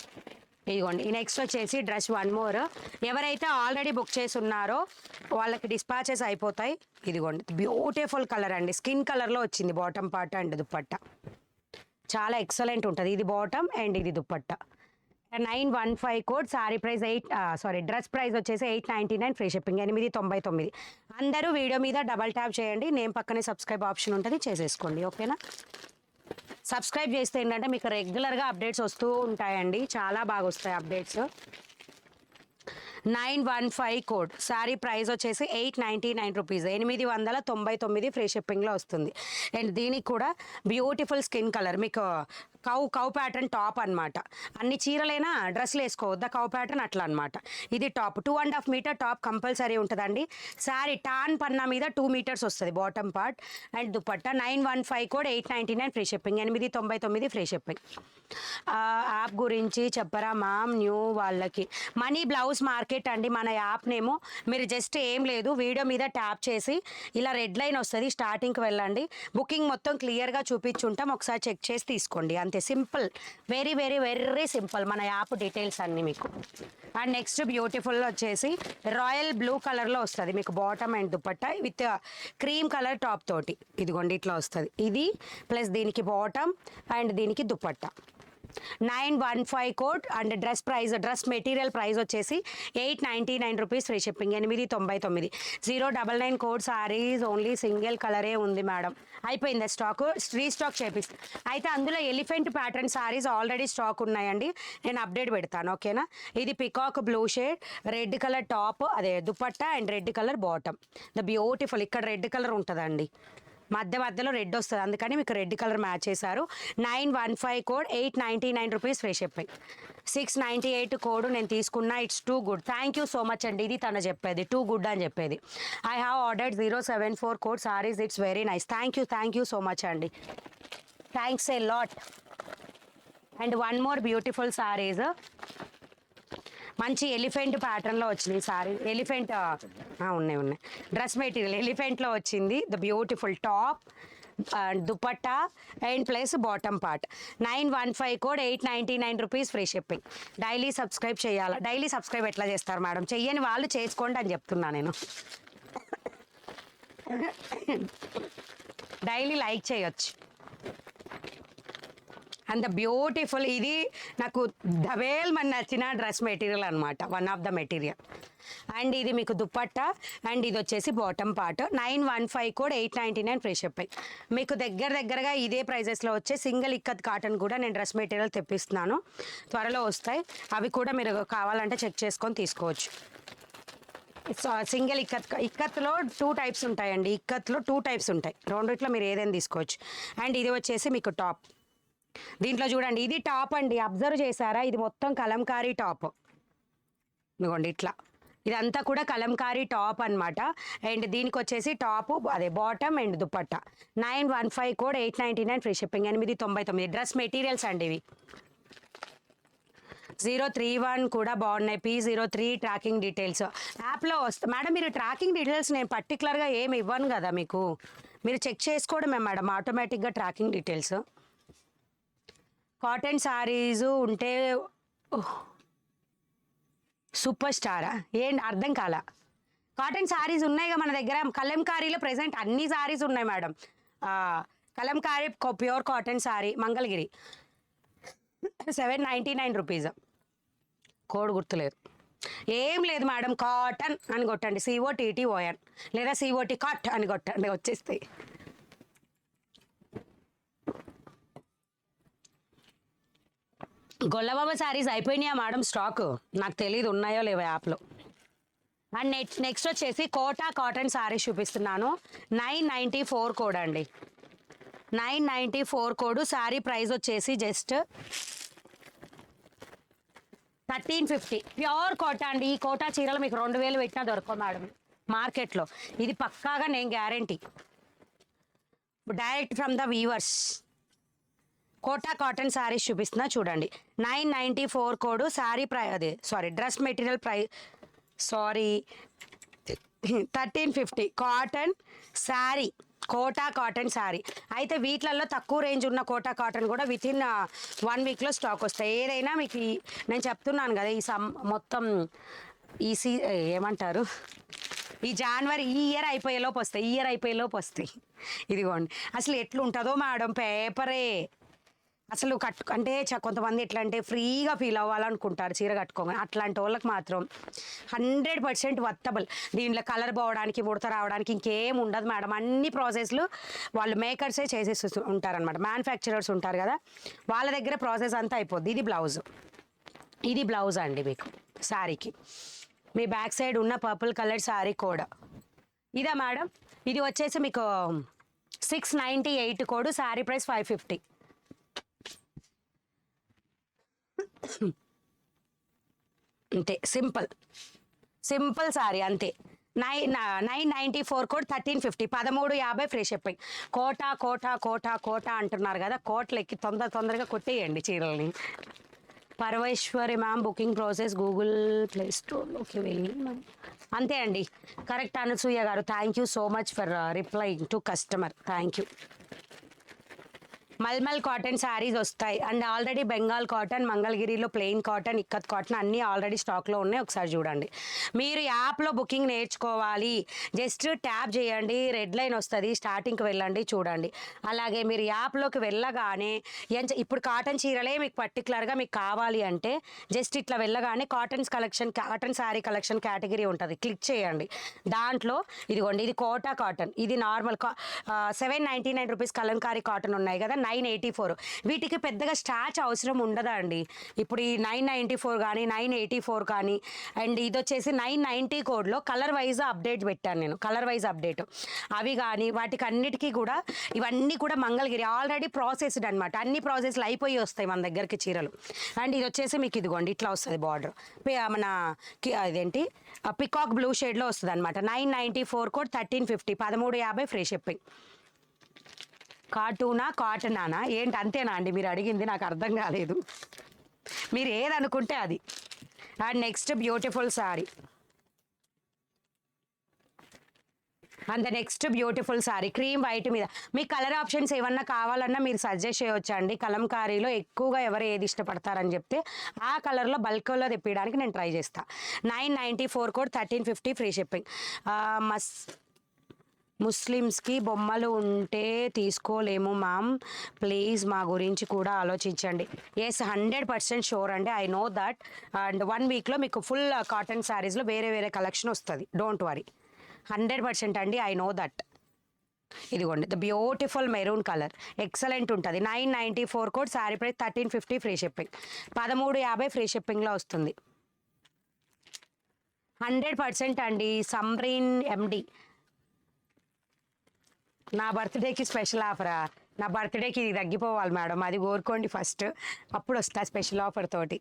ఇదిగోండి నెక్స్ట్ వచ్చేసి డ్రెస్ వన్ మోర్. ఎవరైతే ఆల్రెడీ బుక్ చేసి ఉన్నారో వాళ్ళకి డిస్పాచెస్ అయిపోతాయి. ఇదిగోండి బ్యూటిఫుల్ కలర్ అండి, స్కిన్ కలర్లో వచ్చింది బాటమ్ పార్ట్ అండ్ దుపట్టా. చాలా ఎక్సలెంట్ ఉంటుంది. ఇది బాటమ్ అండ్ ఇది dupatta. 915 code. Sari price dress price వచ్చేసి 899, ఫ్రీ షిప్పింగ్ 899. అందరూ వీడియో మీద డబల్ ట్యాప్ చేయండి, నేమ్ పక్కనే సబ్స్క్రైబ్ ఆప్షన్ ఉంటుంది, చేసేసుకోండి. ఓకేనా? సబ్స్క్రైబ్ చేస్తే ఏంటంటే మీకు రెగ్యులర్గా అప్డేట్స్ వస్తూ ఉంటాయండి, చాలా బాగా వస్తాయి అప్డేట్స్. 915 కోడ్. శారీ ప్రైస్ వచ్చేసి 899 రూపీస్, 899, ఫ్రీ షిప్పింగ్లో వస్తుంది. అండ్ దీనికి కూడా బ్యూటిఫుల్ స్కిన్ కలర్, మీకు కౌ ప్యాటర్న్ టాప్ అనమాట. అన్ని చీరలైనా డ్రెస్లు వేసుకోవద్దా, కౌ ప్యాటర్న్ అట్లా అనమాట. ఇది టాప్ 2.5 మీటర్ టాప్ కంపల్సరీ ఉంటుందండి. శారీ టాన్ పన్నా మీద 2 మీటర్స్ వస్తుంది bottom part. And dupatta 915 code, 899, free shipping 899, free shipping. App గురించి చెప్పరా మ్యామ్ న్యూ వాళ్ళకి? మనీ బ్లౌజ్ మార్కెట్ అండి మన యాప్ నేమో. మీరు జస్ట్ ఏం లేదు, వీడియో మీద ట్యాప్ చేసి ఇలా రెడ్ లైన్ వస్తుంది, స్టార్టింగ్కి వెళ్ళండి. బుకింగ్ మొత్తం క్లియర్గా చూపించుంటాం, ఒకసారి చెక్ చేసి తీసుకోండి అంతే. Simple, very very very simple మన యాప్ డీటెయిల్స్ అన్నీ మీకు. అండ్ నెక్స్ట్ బ్యూటిఫుల్ వచ్చేసి రాయల్ బ్లూ కలర్లో వస్తుంది మీకు bottom and dupatta with cream colour top తోటి. ఇదిగోండి ఇట్లా వస్తుంది. ఇది ప్లస్ దీనికి బాటమ్ అండ్ దీనికి dupatta. 915 code. And dress material price వచ్చేసి 899 rupees, free shipping 899. 099 code. Saris only single కలరే ఉంది మేడం, అయిపోయింది స్టాక్, రీస్టాక్ చేపిస్తాను. అయితే అందులో elephant pattern saris already stock ఉన్నాయండి, నేను అప్డేట్ పెడతాను. ఓకేనా? ఇది peacock blue shade, red colour top, అదే dupatta and red colour bottom. The beautiful. ఇక్కడ రెడ్ కలర్ ఉంటుందండి, మధ్యలో రెడ్ వస్తుంది, అందుకని మీకు రెడ్ కలర్ మ్యాచ్ చేశారు. 915 code, 899 rupees, free shipping. 698 code నేను తీసుకున్నా. It's too good. Thank you so much అండి. ఇది తను చెప్పేది, టూ గుడ్ అని చెప్పేది. I have ordered 074 code saris, it's very nice. Thank you so much అండి, thanks a lot. And one more beautiful saris, మంచి ఎలిఫెంట్ ప్యాటర్న్లో వచ్చినాయి సారీ. ఎలిఫెంట్ ఉన్నాయి. డ్రెస్ మెటీరియల్ ఎలిఫెంట్లో వచ్చింది. The beautiful top, dupatta and plus bottom part. 915 code, 899 rupees, free shipping. Daily subscribe చేయాలి. డైలీ సబ్స్క్రైబ్ ఎట్లా చేస్తారు మేడం? చెయ్యని వాళ్ళు చేసుకోండి అని చెప్తున్నా నేను. డైలీ లైక్ చేయొచ్చు. అండ్ ద బ్యూటిఫుల్, ఇది నాకు డబేల్ మన నచ్చిన డ్రెస్ మెటీరియల్ అనమాట, one of the material. And ఇది మీకు దుపట్టా అండ్ ఇది వచ్చేసి bottom part. 915 code, 899, free shipping. మీకు దగ్గరగా ఇదే ప్రైజెస్లో వచ్చే సింగిల్ ఇక్కత్ కాటన్ కూడా నేను డ్రెస్ మెటీరియల్ తెప్పిస్తున్నాను, త్వరలో వస్తాయి. అవి కూడా మీరు కావాలంటే చెక్ చేసుకొని తీసుకోవచ్చు. సింగిల్ ఇక్కత్లో 2 టైప్స్ ఉంటాయండి. ఇక్కత్లో 2 టైప్స్ ఉంటాయి, రెండిట్లో మీరు ఏదైనా తీసుకోవచ్చు. అండ్ ఇది వచ్చేసి మీకు టాప్. దీంట్లో చూడండి, ఇది టాప్ అండి, అబ్జర్వ్ చేశారా? ఇది మొత్తం కలంకారీ టాప్. ఇదిగోండి ఇట్లా, ఇదంతా కూడా కలంకారీ టాప్ అనమాట. అండ్ దీనికి వచ్చేసి టాప్, అదే bottom and dupatta. 915 code, 899, free shipping 899. Dress materials అండి ఇవి. 031 కూడా బాగున్నాయి. P03 ట్రాకింగ్ డీటెయిల్స్ యాప్లో వస్తాయి మేడం. మీరు ట్రాకింగ్ డీటెయిల్స్ నేను పర్టికులర్గా ఏమి ఇవ్వను కదా మీకు, మీరు చెక్ చేసుకోవడమే మేడం ఆటోమేటిక్గా ట్రాకింగ్ డీటెయిల్స్. కాటన్ సారీస్ ఉంటే సూపర్ స్టారా? ఏంటి అర్థం కాల. కాటన్ సారీస్ ఉన్నాయిగా మన దగ్గర. కలంకారీలో ప్రెసెంట్ అన్ని సారీస్ ఉన్నాయి madam. Kalamkari pure cotton sorry Mangalagiri 799 rupees. Code గుర్తులేదు. ఏం లేదు మేడం, కాటన్ అని కొట్టండి, COTTON లేదా COT కాట్ అని కొట్టండి, వచ్చేస్తాయి. గొల్లబాబా శారీస్ అయిపోయినాయా మేడం స్టాక్? నాకు తెలియదు ఉన్నాయో లేవో యాప్లో. అండ్ నెక్స్ట్ వచ్చేసి కోటా కాటన్ శారీస్ చూపిస్తున్నాను. 994 కోడ్ అండి, 994 కోడ్. శారీ ప్రైస్ వచ్చేసి జస్ట్ 1350. ప్యూర్ కోటా అండి. ఈ కోటా చీరలు మీకు 2000 పెట్టినా దొరకవు మేడం మార్కెట్లో. ఇది పక్కాగా నేను guarantee, direct from the weavers. Kota cotton saris చూపిస్తున్నా చూడండి. 994 code. Sari dress material price 1350. Cotton sari Kota cotton sari. అయితే వీటిలలో తక్కువ రేంజ్ ఉన్న కోటా కాటన్ కూడా విత్ ఇన్ 1 వీక్లో స్టాక్ వస్తాయి. ఏదైనా మీకు నేను చెప్తున్నాను కదా ఈ మొత్తం ఈ ఏమంటారు ఈ జనవరి ఈ ఇయర్ అయిపోయేలోపు వస్తాయి. ఇదిగోండి అసలు ఎట్లుంటుందో మేడం పేపరే. అసలు అంటే కొంతమంది ఎట్లా అంటే ఫ్రీగా ఫీల్ అవ్వాలనుకుంటారు చీర కట్టుకోగానే. అట్లాంటి వాళ్ళకి మాత్రం 100% వర్తబుల్. దీంట్లో కలర్ పోవడానికి, ముడత రావడానికి ఇంకేం ఉండదు మేడం. అన్ని ప్రాసెస్లు వాళ్ళు మేకర్సే చేసేసి ఉంటారనమాట. మ్యానుఫ్యాక్చరర్స్ ఉంటారు కదా, వాళ్ళ దగ్గర ప్రాసెస్ అంతా అయిపోద్ది. ఇది బ్లౌజ్ అండి మీకు శారీకి. మీ బ్యాక్ సైడ్ ఉన్న పర్పుల్ కలర్ శారీ కోడ్ ఇదా మేడం. ఇది వచ్చేసి మీకు 698 కోడ్, శారీ ప్రైస్ 550. అంతే, సింపుల్ సారీ అంతే. 994 కోడ్ 1350, 1350 ఫ్రీ షిప్పింగ్. కోటా అంటున్నారు కదా, కోట్లెక్కి తొందరగా కొట్టేయండి చీరల్ని. Parameshwari ma'am booking process Google play స్టోర్లోకి వెళ్ళి అంతే అండి. కరెక్ట్ అనసూయ గారు, thank you so much for replying to customer. Thank you. Malmal cotton saris వస్తాయి అండ్ ఆల్రెడీ బెంగాల్ కాటన్, మంగళగిరిలో ప్లెయిన్ కాటన్, ఇక్కత్ కాటన్ అన్నీ ఆల్రెడీ స్టాక్లో ఉన్నాయి. ఒకసారి చూడండి. మీరు యాప్లో బుకింగ్ నేర్చుకోవాలి, జస్ట్ ట్యాప్ చేయండి, రెడ్ లైన్ వస్తుంది, స్టార్టింగ్కి వెళ్ళండి, చూడండి. అలాగే మీరు యాప్లోకి వెళ్ళగానే ఇప్పుడు కాటన్ చీరలే మీకు పర్టికులర్గా మీకు కావాలి అంటే జస్ట్ ఇట్లా వెళ్ళగానే కాటన్ శారీ కలెక్షన్ కేటగిరీ ఉంటుంది, క్లిక్ చేయండి. దాంట్లో ఇదిగోండి, ఇది కోటా కాటన్, ఇది నార్మల్ 799 రూపీస్ కలంకారీ కాటన్ ఉన్నాయి కదా, 984. వీటికి పెద్దగా స్టాచ్ అవసరం ఉండదా అండి. ఇప్పుడు ఈ 994 కానీ 984 కానీ అండ్ ఇది వచ్చేసి 990 కోడ్లో కలర్ వైజ్ అప్డేట్ పెట్టాను నేను, కలర్ వైజ్ అప్డేట్. అవి కానీ వాటికి అన్నిటికీ కూడా ఇవన్నీ కూడా మంగళగిరి ఆల్రెడీ ప్రాసెస్డ్ అనమాట. అన్ని ప్రాసెస్లు అయిపోయి వస్తాయి మన దగ్గరికి చీరలు. అండ్ ఇది వచ్చేసి మీకు ఇదిగోండి ఇట్లా వస్తుంది బార్డర్, మన ఇదేంటి పికాక్ బ్లూ షేడ్లో వస్తుంది అనమాట. 994 కోడ్ 1350, 1350 ఫ్రీ షిప్పింగ్. కాటనానా ఏంటి అంతేనా అండి మీరు అడిగింది? నాకు అర్థం కాలేదు. మీరు ఏదనుకుంటే అది. And next beautiful sari, cream white మీద. మీ కలర్ ఆప్షన్స్ ఏమన్నా కావాలన్నా మీరు సజెస్ట్ చేయొచ్చు అండి. కలంకారీలో ఎక్కువగా ఎవరు ఏది ఇష్టపడతారని చెప్తే ఆ కలర్లో బల్క్లో తెప్పించడానికి నేను ట్రై చేస్తాను. 994 కోడ్ 1350 ఫ్రీ షిప్పింగ్. ముస్లిమ్స్కి బొమ్మలు ఉంటే తీసుకోలేము మ్యామ్, ప్లీజ్ మా గురించి కూడా ఆలోచించండి. ఎస్, 100% షూర్ అండి, ఐ నో దట్. అండ్ 1 వీక్లో మీకు ఫుల్ కాటన్ శారీస్లో వేరే కలెక్షన్ వస్తుంది, డోంట్ వరీ. 100% అండి, ఐ నో దట్. ఇదిగోండి the beautiful maroon colour, excellent ఉంటుంది. 994 code, sari price 1350 free shipping. 1350 free షిప్పింగ్లో వస్తుంది. 100% అండి. సమ్రీన్ ఎండి, నా బర్త్డేకి స్పెషల్ ఆఫరా? నా బర్త్డేకి ఇది తగ్గిపోవాలి మేడం, అది కోరుకోండి ఫస్ట్, అప్పుడు వస్తా స్పెషల్ ఆఫర్ తోటి.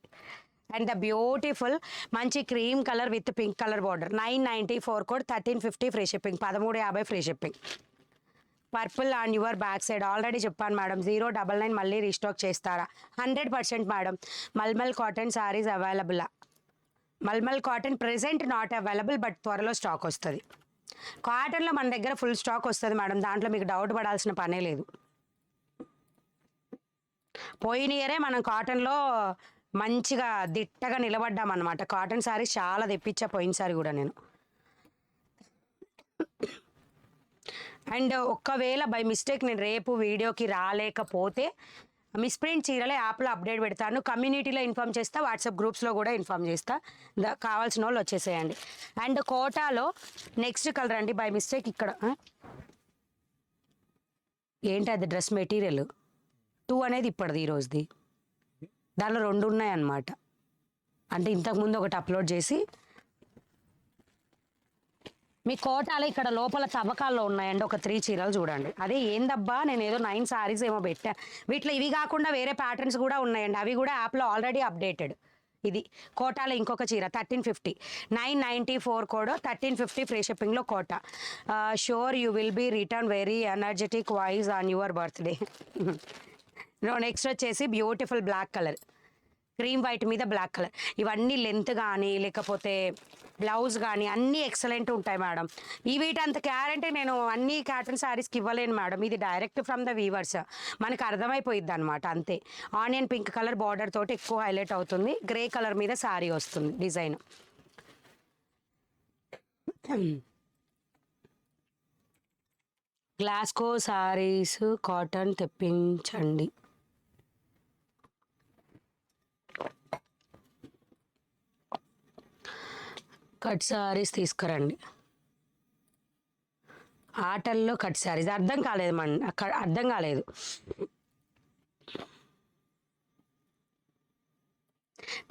అండ్ ద బ్యూటిఫుల్ మంచి cream colour with pink colour border, 994 code 1350 free shipping, 1350 free shipping. Purple on your back side already చెప్పాను మేడం, 099 మళ్ళీ రీస్టాక్ చేస్తారా? 100% మేడం. మల్మల్ కాటన్ శారీస్ అవైలబులా? Malmal cotton present not available, but త్వరలో స్టాక్ వస్తుంది. కాటన్లో మన దగ్గర ఫుల్ స్టాక్ వస్తుంది మేడం, దాంట్లో మీకు డౌట్ పడాల్సిన పనే లేదు. పోయిన ఇయరే మనం కాటన్లో మంచిగా దిట్టగా నిలబడ్డామన్నమాట. కాటన్ శారీస్ చాలా తెప్పించా పోయినసారి కూడా నేను. అండ్ ఒక్కవేళ బై మిస్టేక్ నేను రేపు వీడియోకి రాలేకపోతే మిస్ప్రింట్ చీరలే యాప్లో అప్డేట్ పెడతాను, కమ్యూనిటీలో ఇన్ఫామ్ చేస్తా, వాట్సాప్ గ్రూప్స్లో కూడా ఇన్ఫామ్ చేస్తా, కావాల్సిన వాళ్ళు వచ్చేసేయండి. అండ్ కోటాలో నెక్స్ట్ కలర్ అండి, బై మిస్టేక్ ఇక్కడ ఏంటి అది డ్రెస్ మెటీరియల్ 2 అనేది ఇప్పటిది ఈరోజుది, దానిలో 2 ఉన్నాయన్నమాట. అంటే ఇంతకుముందు ఒకటి అప్లోడ్ చేసి మీ కోటాలో ఇక్కడ లోపల తవ్వకాల్లో ఉన్నాయండి ఒక 3 చీరలు చూడండి. అదే ఏందబ్బా నేను ఏదో 9 సారీస్ ఏమో పెట్టాను, వీటిలో ఇవి కాకుండా వేరే ప్యాటర్న్స్ కూడా ఉన్నాయండి, అవి కూడా యాప్లో ఆల్రెడీ అప్డేటెడ్. ఇది కోటాలో ఇంకొక చీర 1350, 994 కోడ్ 1350 ఫ్రీ షిప్పింగ్లో కోటా. Sure you will be return very energetic voice on your birthday. Next వచ్చేసి beautiful black colour, cream white మీద బ్లాక్ కలర్. ఇవన్నీ లెంత్ కానీ లేకపోతే బ్లౌజ్ కానీ అన్నీ ఎక్సలెంట్ ఉంటాయి మేడం. ఈ వీటంత గ్యారంటీ నేను అన్ని కాటన్ శారీస్కి ఇవ్వలేను మేడం. ఇది డైరెక్ట్ ఫ్రమ్ ద వీవర్స్, మనకు అర్థమైపోయిద్ది అనమాట అంతే. ఆనియన్ పింక్ కలర్ బార్డర్ తోటి ఎక్కువ హైలైట్ అవుతుంది. గ్రే కలర్ మీద శారీ వస్తుంది డిజైన్. గ్లాస్కో శారీస్ కాటన్ తెప్పించండి. కట్ శారీస్ తీసుకురండి. ఆటల్లో కట్ శారీస్ అర్థం కాలేదు అర్థం కాలేదు.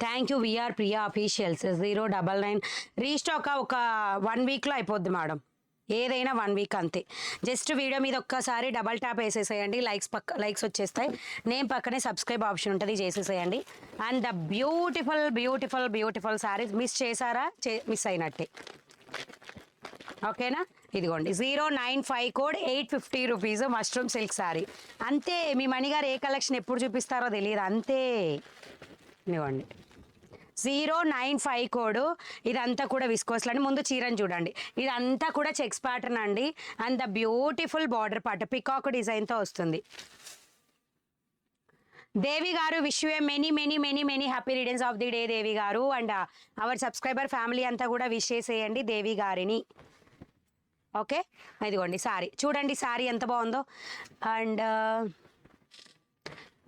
Thank you VR Priya officials. 099 restock ఒక 1 వీక్లో అయిపోద్ది మేడం. ఏదైనా 1 వీక్ అంతే. జస్ట్ వీడియో మీద ఒక్కసారి డబల్ ట్యాప్ వేసేసేయండి, లైక్స్ వచ్చేస్తాయి. నేను పక్కనే సబ్స్క్రైబ్ ఆప్షన్ ఉంటుంది, చేసేసేయండి. And the beautiful beautiful beautiful saris miss చేశారా, మిస్ అయినట్టే. ఓకేనా, ఇదిగోండి 095 code 850 rupees mushroom silk sari. అంతే. మీ మణిగారు ఏ కలెక్షన్ ఎప్పుడు చూపిస్తారో తెలియదు, అంతే. ఇదిగోండి 095 కోడ్. ఇదంతా కూడా విస్కోస్లని. ముందు చీరని చూడండి, ఇదంతా కూడా చెక్స్ ప్యాటర్న్ అండి. And the beautiful border part peacock డిజైన్తో వస్తుంది. దేవి గారు wish you a many many many many happy returns of the day Devi గారు. అండ్ అవర్ సబ్స్క్రైబర్ ఫ్యామిలీ అంతా కూడా విష్ చేసేయండి దేవి గారిని. ఓకే, ఇదిగోండి సారీ చూడండి, సారీ ఎంత బాగుందో. And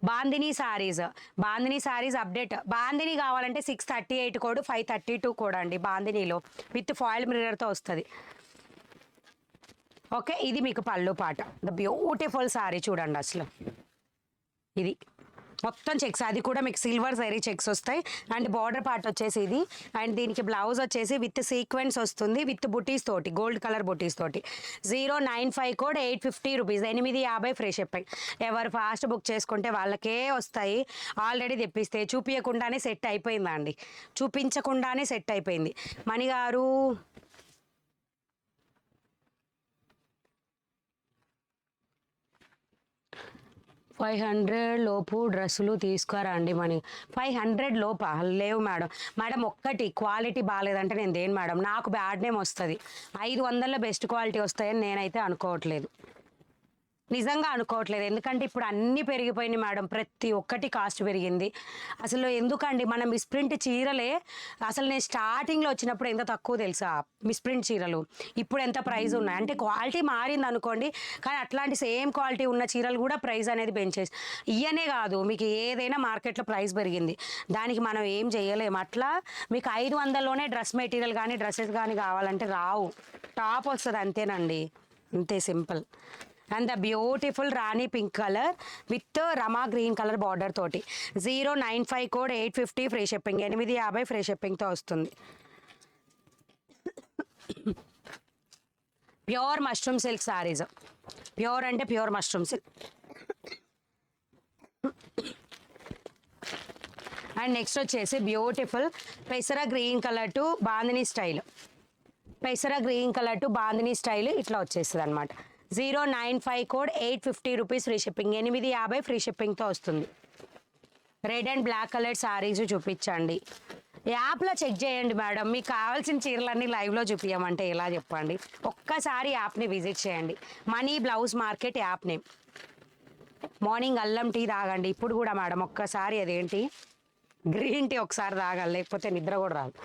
bandhani saris update. బాందిని కావాలంటే 638 కోడ్ 532 కోడ్ అండి. బాందినిలో విత్ ఫాయిల్ మిర్రర్తో వస్తుంది. ఓకే, ఇది మీకు పళ్ళు పాట. ద బ్యూటిఫుల్ శారీ చూడండి, అసలు ఇది మొత్తం చెక్స్. అది కూడా మీకు సిల్వర్ జరీ చెక్స్ వస్తాయి. అండ్ బార్డర్ పార్ట్ వచ్చేసి ఇది. అండ్ దీనికి బ్లౌజ్ వచ్చేసి విత్ సీక్వెన్స్ వస్తుంది, విత్ బుటీస్ తోటి, గోల్డ్ కలర్ బుటీస్ తోటి. 095 కోడ్ 850 రూపీస్, 850 ఫ్రీ షిప్పింగ్. ఎవరు ఫాస్ట్ బుక్ చేసుకుంటే వాళ్ళకే వస్తాయి. ఆల్రెడీ తెప్పిస్తే చూపించకుండానే సెట్ అయిపోయిందండి, చూపించకుండానే సెట్ అయిపోయింది. మణిగారు 500 లోపు డ్రెస్సులు తీసుకురండి. మనీ 500 లోపా లేవు మేడం. ఒక్కటి క్వాలిటీ బాగాలేదంటే నేను దేని మేడం, నాకు బ్యాడ్ నేమ్ వస్తుంది. 500లో బెస్ట్ క్వాలిటీ వస్తాయని నేనైతే అనుకోవట్లేదు, నిజంగా అనుకోవట్లేదు. ఎందుకంటే ఇప్పుడు అన్నీ పెరిగిపోయినాయి మేడం, ప్రతి ఒక్కటి కాస్ట్ పెరిగింది. అసలు ఎందుకండి మన మిస్ప్రింట్ చీరలే అసలు నేను స్టార్టింగ్లో వచ్చినప్పుడు ఎంత తక్కువ తెలుసా మిస్ప్రింట్ చీరలు, ఇప్పుడు ఎంత ప్రైస్ ఉన్నాయి. అంటే క్వాలిటీ మారింది అనుకోండి, కానీ అట్లాంటి సేమ్ క్వాలిటీ ఉన్న చీరలు కూడా ప్రైస్ అనేది పెంచేసి ఇయనే కాదు, మీకు ఏదైనా మార్కెట్లో ప్రైస్ పెరిగింది, దానికి మనం ఏం చేయలేము. అట్లా మీకు 500లోనే డ్రెస్ మెటీరియల్ కానీ డ్రెస్సెస్ కానీ కావాలంటే రావు, టాప్ వస్తుంది అంతేనండి, అంతే simple. And the beautiful Rani pink colour with Rama green colour border తోటి. 095 కోడ్ 850 ఫ్రీ షిప్పింగ్, 850 ఫ్రీ షిప్పింగ్తో వస్తుంది. Pure mushroom silk saris, pure అంటే pure mushroom silk. And next వచ్చేసి బ్యూటిఫుల్ పెసర green colour to bandhani style, ఇట్లా వచ్చేస్తుంది అనమాట. 095 code 850 rupees free shipping, 850 free షిప్పింగ్తో వస్తుంది. Red and black colour saris చూపించండి. యాప్లో చెక్ చేయండి మేడం, మీకు కావాల్సిన చీరలన్నీ లైవ్లో చూపించమంటే ఎలా చెప్పండి. ఒక్కసారి యాప్ని విజిట్ చేయండి, money blouse market app name. Morning అల్లం టీ తాగండి ఇప్పుడు కూడా మేడం, ఒక్కసారి అదేంటి గ్రీన్ టీ ఒకసారి తాగాలి, లేకపోతే నిద్ర కూడా రాదు.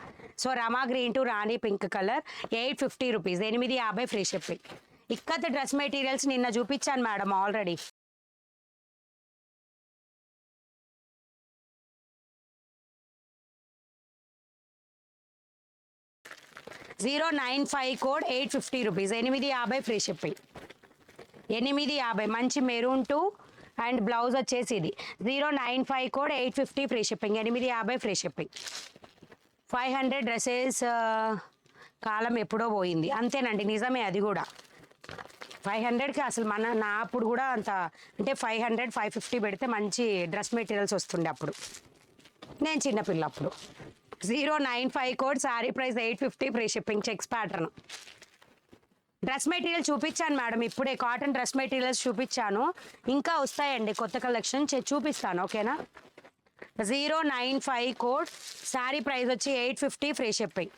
So Rama green to Rani pink colour 850 rupees, 850 free shipping. Ikat dress materials నిన్న చూపించాను madam already. $095 code 850 rupees, 850 free shipping, 850 మంచి మెరూన్ టు అండ్ బ్లౌజ్ వచ్చేసి ఇది. 095 code 850 free shipping, 850 free shipping. 500 dresses కాలం ఎప్పుడో పోయింది, అంతేనండి నిజమే. అది కూడా 500కి అసలు నా అప్పుడు కూడా అంత, అంటే 500 550 పెడితే మంచి డ్రెస్ మెటీరియల్స్ వస్తుండే అప్పుడు, నేను చిన్నపిల్ల అప్పుడు. 095 code sari price 850 free shipping, checks pattern. Dress material చూపించాను మేడం, ఇప్పుడే కాటన్ డ్రెస్ మెటీరియల్స్ చూపించాను, ఇంకా వస్తాయండి కొత్త కలెక్షన్ చూపిస్తాను, ఓకేనా. 095 కోడ్ శారీ ప్రైస్ వచ్చి 850 free shipping,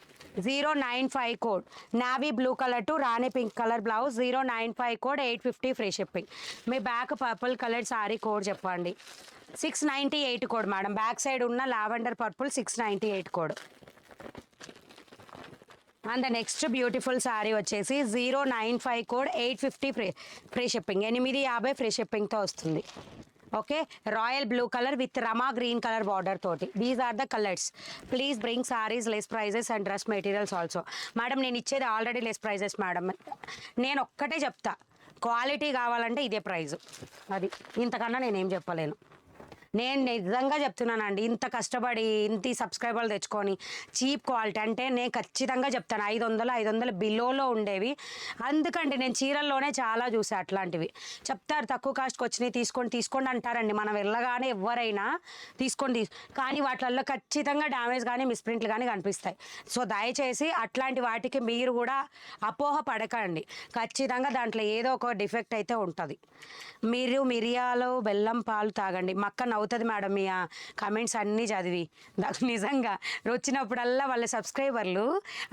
095 code, navy blue colour to Rani pink colour blouse, 095 code, 850 free shipping. మీ back purple colour sari code చెప్పండి. 698 కోడ్ మేడం, బ్యాక్ సైడ్ ఉన్న lavender purple 698 code. And the next beautiful sari వచ్చేసి 095 కోడ్, 850 ఫ్రీ షిప్పింగ్, 850 ఫ్రీ షిప్పింగ్తో వస్తుంది. Okay, royal blue colour with Rama green colour border తోటి. These are the colours. Please bring saris less prices and dress materials also. Madam నేను ఇచ్చేది ఆల్రెడీ లెస్ ప్రైజెస్ మేడం. నేను ఒక్కటే చెప్తా, క్వాలిటీ కావాలంటే ఇదే ప్రైజు, అది ఇంతకన్నా నేనేం చెప్పలేను. నేను నిజంగా చెప్తున్నానండి, ఇంత కష్టపడి ఇంత సబ్స్క్రైబర్లు తెచ్చుకొని చీప్ క్వాలిటీ అంటే నేను ఖచ్చితంగా చెప్తాను 500 బిలోలో ఉండేవి. అందుకంటే నేను చీరల్లోనే చాలా చూసా అట్లాంటివి. చెప్తారు తక్కువ కాస్ట్కి వచ్చినాయి తీసుకోండి అంటారండి. మనం వెళ్ళగానే ఎవరైనా తీసుకోండి, కానీ వాటిల్లో ఖచ్చితంగా డ్యామేజ్ కానీ మిస్ప్రింట్లు కానీ కనిపిస్తాయి. సో దయచేసి అట్లాంటి వాటికి మీరు కూడా అపోహ పడకండి. ఖచ్చితంగా దాంట్లో ఏదో ఒక డిఫెక్ట్ అయితే ఉంటుంది. మీరు మిరియాలు బెల్లం పాలు తాగండి. మక్క నవ్వుతుంది మేడం మీ కమెంట్స్ అన్నీ చదివి. నిజంగా వచ్చినప్పుడల్లా వాళ్ళ సబ్స్క్రైబర్లు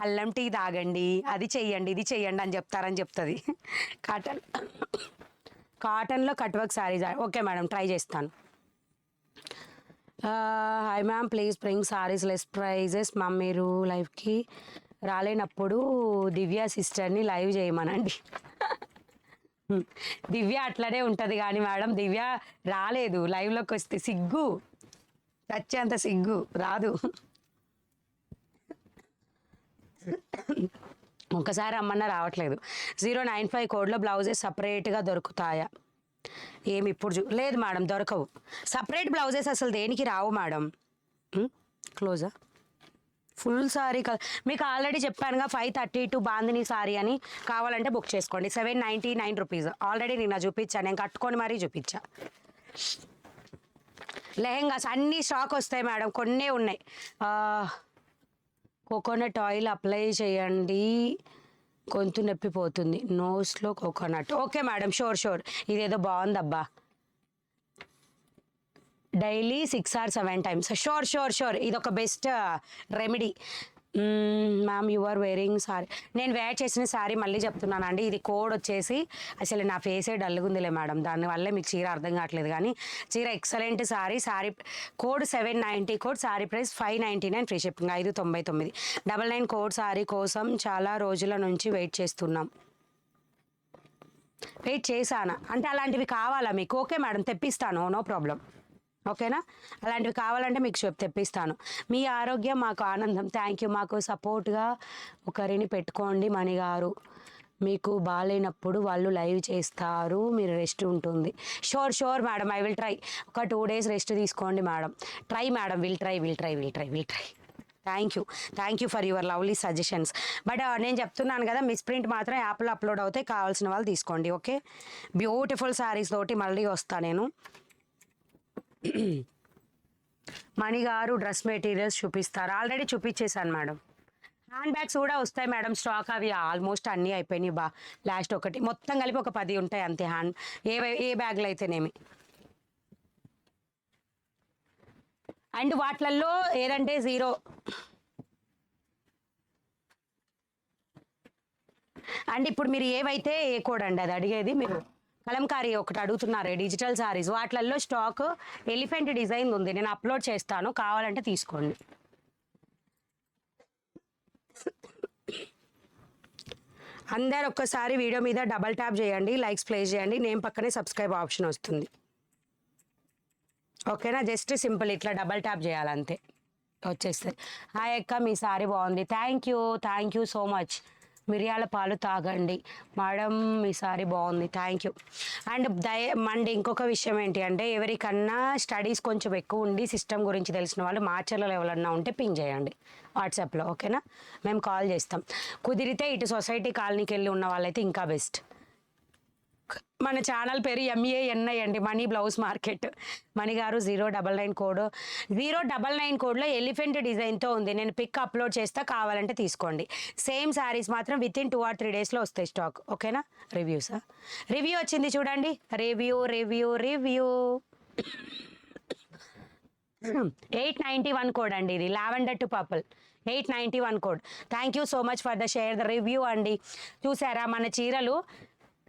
అల్లం టీ తాగండి, అది చెయ్యండి, ఇది చెయ్యండి అని చెప్తుంది. కాటన్లో cut work saris. Okay madam, try చేస్తాను. Hi ma'am, please bring saris less prices. Ma'am మీరు లైవ్కి రాలేనప్పుడు దివ్య సిస్టర్ని లైవ్ చేయమనండి. దివ్య అట్లనే ఉంటుంది కానీ మేడం, దివ్య రాలేదు లైవ్లోకి వస్తే, సిగ్గు చచ్చేంత సిగ్గు, రాదు. ఒకసారి అమ్మన్నా రావట్లేదు. 095 కోడ్లో బ్లౌజెస్ సపరేట్గా దొరుకుతాయా? ఏమి ఇప్పుడు లేదు మేడం, దొరకవు. సపరేట్ బ్లౌజెస్ అసలు దేనికి రావు మేడం. క్లోజా ఫుల్ సారీ మీకు ఆల్రెడీ చెప్పానుగా 532 బాందిని సారీ అని. కావాలంటే బుక్ చేసుకోండి. 799 రూపీస్. ఆల్రెడీ నిన్న చూపించాను, నేను కట్టుకొని మరీ చూపించా. లెహెంగాస్ అన్నీ స్టాక్ వస్తాయి మేడం, కొన్నే ఉన్నాయి. కోకోనట్ ఆయిల్ అప్లై చేయండి, గొంతు నొప్పిపోతుంది. నోస్లో కోకోనట్. Okay madam, sure. ఇదేదో బాగుందబ్బా. Daily 6 or 7 times. షూర్. ఇది ఒక best remedy. Ma'am you are wearing sari. నేను వేర్ చేసిన శారీ మళ్ళీ చెప్తున్నానండి. ఇది కోడ్ వచ్చేసి, అసలు నా ఫేసే డల్గుందిలే మేడం, దానివల్లే మీకు చీర అర్థం కావట్లేదు. కానీ చీర excellent sari code 790 code, sari price 599 free shipping, 599. 99 code sari కోసం చాలా రోజుల నుంచి వెయిట్ చేస్తున్నాం. వెయిట్ చేశానా అంటే అలాంటివి కావాలా మీకు? ఓకే మేడం, తెప్పిస్తాను, నో ప్రాబ్లం. ఓకేనా, అలాంటివి కావాలంటే మీకు తెప్పిస్తాను. మీ ఆరోగ్యం మాకు ఆనందం. Thank you. మాకు సపోర్ట్గా ఒకరిని పెట్టుకోండి మణిగారు. మీకు బాగాలేనప్పుడు వాళ్ళు లైవ్ చేస్తారు, మీరు రెస్ట్ ఉంటుంది. Sure madam, I will try. ఒక 2 days రెస్ట్ తీసుకోండి madam. Try madam, will try. Thank you for your lovely suggestions. But నేను చెప్తున్నాను కదా, మిస్ప్రింట్ మాత్రం యాప్లో అప్లోడ్ అవుతాయి, కావాల్సిన వాళ్ళు తీసుకోండి. ఓకే, బ్యూటిఫుల్ శారీస్ తోటి మళ్ళీ వస్తాను నేను. మణిగారు డ్రెస్ మెటీరియల్స్ చూపిస్తారు. ఆల్రెడీ చూపించేశాను మేడం. హ్యాండ్ బ్యాగ్స్ కూడా వస్తాయి మేడం స్టాక్. అవి ఆల్మోస్ట్ అన్నీ అయిపోయినాయి. లాస్ట్ ఒకటి మొత్తం కలిపి ఒక 10 ఉంటాయి అంతే. ఏ బ్యాగ్లు అయితేనేమి. అండ్ వాటిల్లో ఏదంటే 0 అండ్ ఇప్పుడు మీరు ఏవైతే ఏ కోడ్ అండి అది అడిగేది మీరు? కలంకారీ ఒకటి అడుగుతున్నారు, డిజిటల్ సారీస్. వాటిల్లో స్టాక్ ఎలిఫెంట్ డిజైన్ ఉంది, నేను అప్లోడ్ చేస్తాను, కావాలంటే తీసుకోండి. అందరు ఒక్కసారి వీడియో మీద డబల్ ట్యాప్ చేయండి, లైక్స్ ప్లేస్ చేయండి, నేమ్ పక్కనే సబ్స్క్రైబ్ ఆప్షన్ వస్తుంది. ఓకేనా, జస్ట్ సింపుల్ ఇట్లా డబల్ ట్యాప్ చేయాలంతే, వచ్చేస్తుంది. హాయ్ అక్క, మీ సారీ బాగుంది. Thank you so much. మిరియాల పాలు తాగండి మేడం, మీ సారీ బాగుంది. Thank you. అండ్ ఇంకొక విషయం ఏంటి అంటే, ఎవరికన్నా స్టడీస్ కొంచెం ఎక్కువ ఉండి సిస్టమ్ గురించి తెలిసిన వాళ్ళు మాచర్లలో ఎవరన్నా ఉంటే పింగ్ చేయండి వాట్సాప్లో. ఓకేనా, మేము కాల్ చేస్తాం. కుదిరితే ఇటు సొసైటీ కాలనీకి వెళ్ళి ఉన్న వాళ్ళైతే ఇంకా బెస్ట్. మన ఛానల్ పేరు MEANI అండి, మనీ బ్లౌజ్ మార్కెట్. మణిగారు 099 కోడ్, 099 కోడ్లో ఎలిఫెంట్ డిజైన్తో ఉంది. నేను పిక్ అప్లోడ్ చేస్తా, కావాలంటే తీసుకోండి. సేమ్ శారీస్ మాత్రం within 2 or 3 daysలో వస్తాయి స్టాక్. ఓకేనా, రివ్యూ వచ్చింది చూడండి. రివ్యూ 891 కోడ్ అండి. ఇది lavender to purple. 891 code. Thank you so much for the share the review అండి. చూసారా మన చీరలు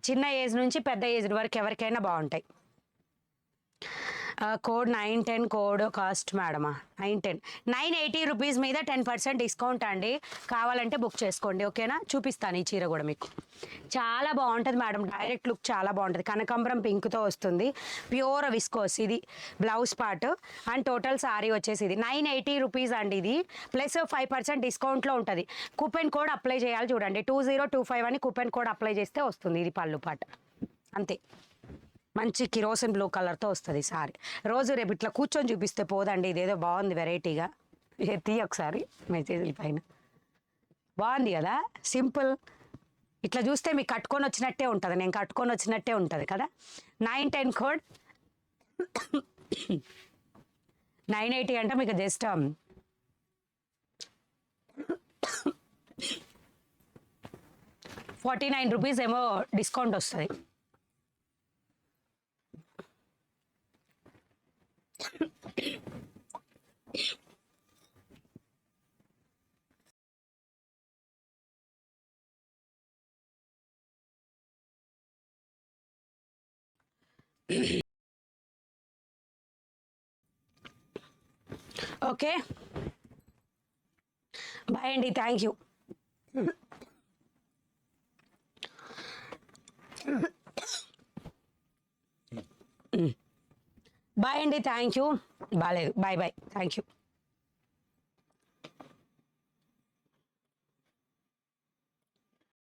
చిన్న ఏజ్ నుంచి పెద్ద ఏజ్ వరకు ఎవరికైనా బాగుంటాయి. కోడ్ 910 కోడ్ కాస్ట్ మేడమా 910 980 రూపీస్ మీద 10% డిస్కౌంట్ అండి. కావాలంటే బుక్ చేసుకోండి ఓకేనా. చూపిస్తాను ఈ చీర కూడా మీకు చాలా బాగుంటుంది మేడం. డైరెక్ట్ లుక్ చాలా బాగుంటుంది. కనకాంబరం పింక్తో వస్తుంది. ప్యూర్ విస్కోస్ ఇది blouse part and total sorry వచ్చేసి ఇది 980 రూపీస్ అండి. ఇది ప్లస్ 5% డిస్కౌంట్లో ఉంటుంది. కూపెన్ కోడ్ అప్లై చేయాలి చూడండి 2025 అని కూపెన్ కోడ్ అప్లై చేస్తే వస్తుంది. ఇది పళ్ళు పాట అంతే. మంచి కిరోసిన్ బ్లూ కలర్తో వస్తుంది సారీ. రోజు రేపు ఇట్లా కూర్చొని చూపిస్తే పోదండి. ఇదేదో బాగుంది వెరైటీగా. తీయ ఒకసారి మెసేజ్ల పైన బాగుంది కదా సింపుల్. ఇట్లా చూస్తే మీకు కట్టుకొని వచ్చినట్టే ఉంటుంది. నేను కట్టుకొని వచ్చినట్టే ఉంటుంది కదా. 910 కోడ్ 980 అంటే మీకు జస్ట్ 49 రూపీస్ ఏమో డిస్కౌంట్ వస్తుంది. ఓకే బాయ్ అండి. Thank you. బాయ్ అండి. Thank you. బాలేదు. Bye bye. Thank you.